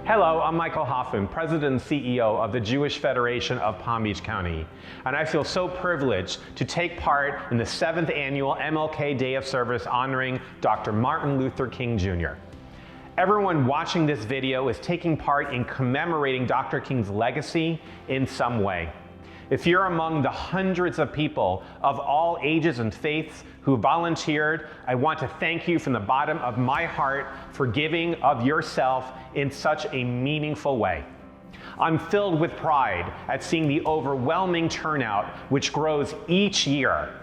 Hello, I'm Michael Hoffman, President and CEO of the Jewish Federation of Palm Beach County, and I feel so privileged to take part in the 7th annual MLK Day of Service honoring Dr. Martin Luther King Jr. Everyone watching this video is taking part in commemorating Dr. King's legacy in some way. If you're among the hundreds of people of all ages and faiths who volunteered, I want to thank you from the bottom of my heart for giving of yourself in such a meaningful way. I'm filled with pride at seeing the overwhelming turnout which grows each year.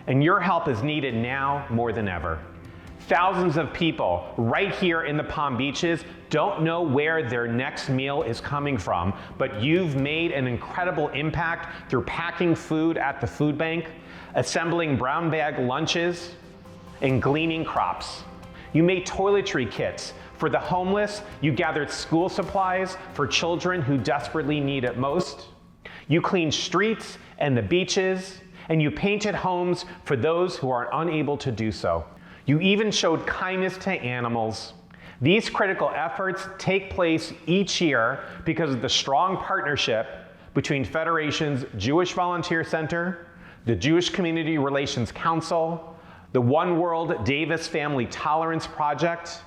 And your help is needed now more than ever. Thousands of people right here in the Palm Beaches don't know where their next meal is coming from, but you've made an incredible impact through packing food at the food bank, assembling brown bag lunches, and gleaning crops. You made toiletry kits for the homeless. You gathered school supplies for children who desperately need it most. You cleaned streets and the beaches, and you painted homes for those who are unable to do so. You even showed kindness to animals. These critical efforts take place each year because of the strong partnership between Federation's Jewish Volunteer Center, the Jewish Community Relations Council, the OneWorld Davis Family Tolerance Project,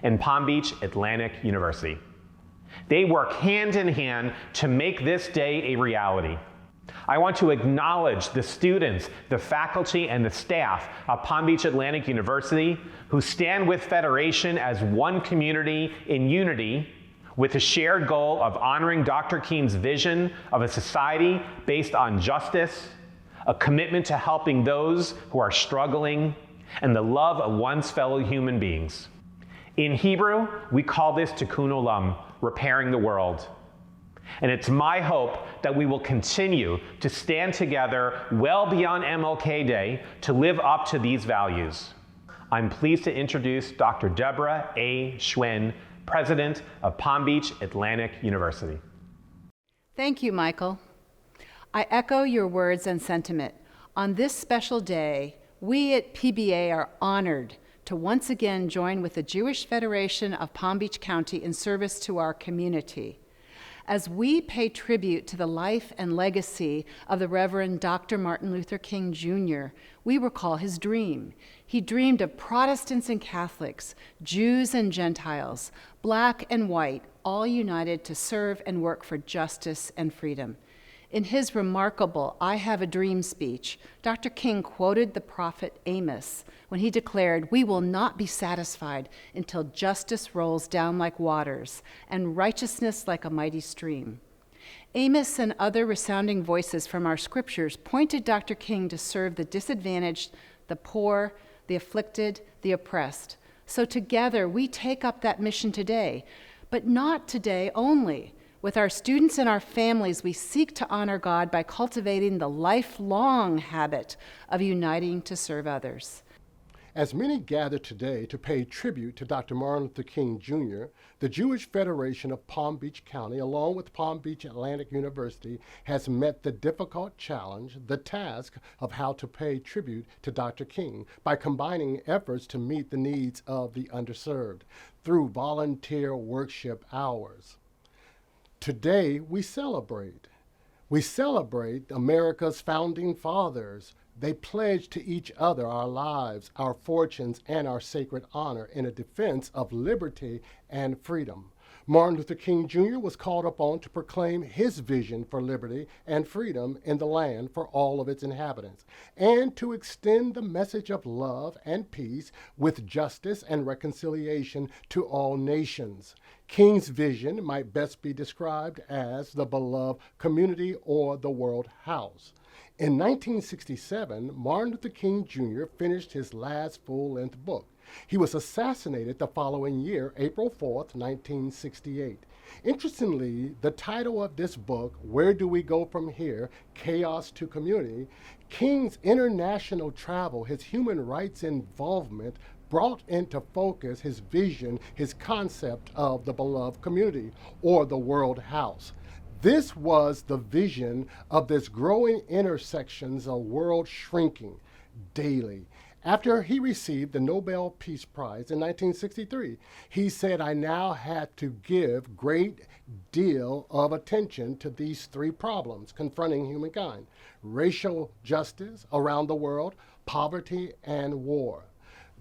and Palm Beach Atlantic University. They work hand in hand to make this day a reality. I want to acknowledge the students, the faculty, and the staff of Palm Beach Atlantic University who stand with Federation as one community in unity with a shared goal of honoring Dr. King's vision of a society based on justice, a commitment to helping those who are struggling, and the love of one's fellow human beings. In Hebrew, we call this tikkun olam, repairing the world. And it's my hope that we will continue to stand together well beyond MLK Day to live up to these values. I'm pleased to introduce Dr. Deborah A. Schwinn, President of Palm Beach Atlantic University. Thank you, Michael. I echo your words and sentiment. On this special day, we at PBA are honored to once again join with the Jewish Federation of Palm Beach County in service to our community. As we pay tribute to the life and legacy of the Reverend Dr. Martin Luther King Jr., we recall his dream. He dreamed of Protestants and Catholics, Jews and Gentiles, black and white, all united to serve and work for justice and freedom. In his remarkable I Have a Dream speech, Dr. King quoted the prophet Amos when he declared, "We will not be satisfied until justice rolls down like waters and righteousness like a mighty stream." Amos and other resounding voices from our scriptures pointed Dr. King to serve the disadvantaged, the poor, the afflicted, the oppressed. So together we take up that mission today, but not today only. With our students and our families, we seek to honor God by cultivating the lifelong habit of uniting to serve others. As many gather today to pay tribute to Dr. Martin Luther King Jr., the Jewish Federation of Palm Beach County, along with Palm Beach Atlantic University, has met the difficult challenge, the task of how to pay tribute to Dr. King by combining efforts to meet the needs of the underserved through volunteer worship hours. Today, we celebrate. We celebrate America's founding fathers. They pledged to each other our lives, our fortunes, and our sacred honor in a defense of liberty and freedom. Martin Luther King Jr. was called upon to proclaim his vision for liberty and freedom in the land for all of its inhabitants, and to extend the message of love and peace with justice and reconciliation to all nations. King's vision might best be described as the beloved community or the world house. In 1967, Martin Luther King Jr. finished his last full-length book. He was assassinated the following year, April 4th, 1968. Interestingly, the title of this book, Where Do We Go From Here? Chaos to Community, King's international travel, his human rights involvement, brought into focus his vision, his concept of the beloved community or the world house. This was the vision of this growing intersections of world shrinking daily After he received the Nobel Peace Prize in 1963, he said, I now had to give great deal of attention to these three problems confronting humankind: racial justice around the world, poverty, and war.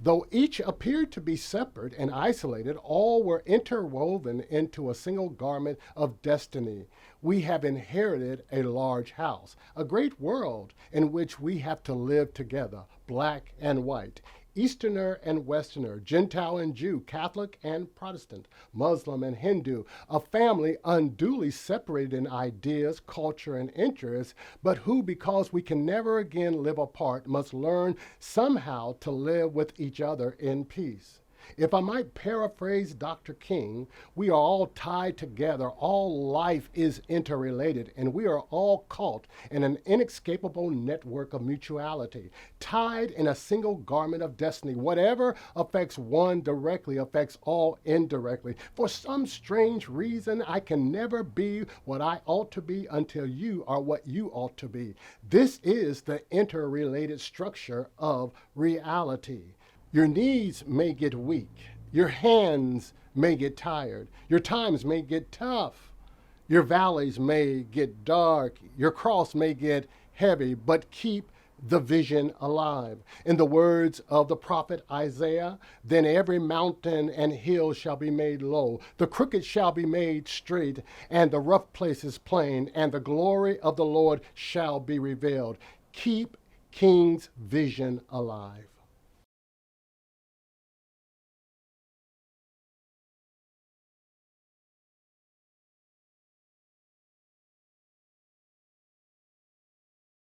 Though each appeared to be separate and isolated, all were interwoven into a single garment of destiny. We have inherited a large house, a great world in which we have to live together, black and white, Easterner and Westerner, Gentile and Jew, Catholic and Protestant, Muslim and Hindu, a family unduly separated in ideas, culture, and interests, but who, because we can never again live apart, must learn somehow to live with each other in peace. If I might paraphrase Dr. King, we are all tied together, all life is interrelated, and we are all caught in an inescapable network of mutuality, tied in a single garment of destiny. Whatever affects one directly affects all indirectly. For some strange reason, I can never be what I ought to be until you are what you ought to be. This is the interrelated structure of reality. Your knees may get weak. Your hands may get tired. Your times may get tough. Your valleys may get dark. Your cross may get heavy, but keep the vision alive. In the words of the prophet Isaiah, then every mountain and hill shall be made low. The crooked shall be made straight, and the rough places plain, and the glory of the Lord shall be revealed. Keep King's vision alive.